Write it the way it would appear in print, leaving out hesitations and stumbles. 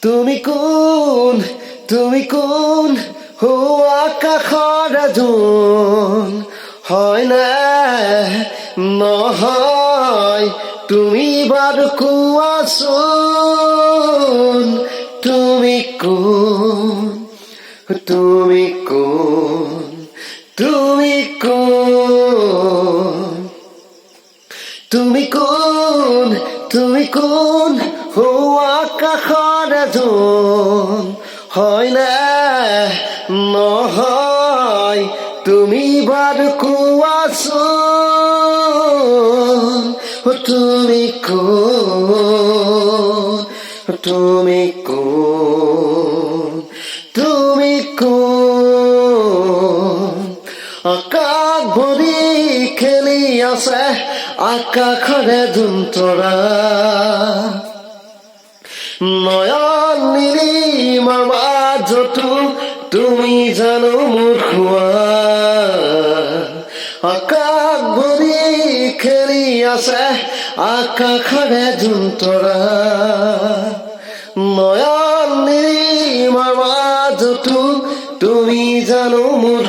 তুমি কোন হো আকাশৰ জোন হয় না নহয় তুমি বাৰু কোৱাচোন তুমি কোন তুমি কোন তুমি কোন তুমি কোন হো আকাশৰ জোন হয় না নহয় তুমি বাৰু কোৱাচোন তুমি কোন তুমি কোন তুমি কোন আকাশ ভৰি খেলি আছে আকাশৰে জোনতৰা নয়ন নীলিমাৰ মাজতো তুমি জানো মোৰ খোৱা আকাশ ভৰি খেলি আছে আকাশৰে জোনতৰা নয়ন নীলিমাৰ মাজতো তুমি জানো মোৰ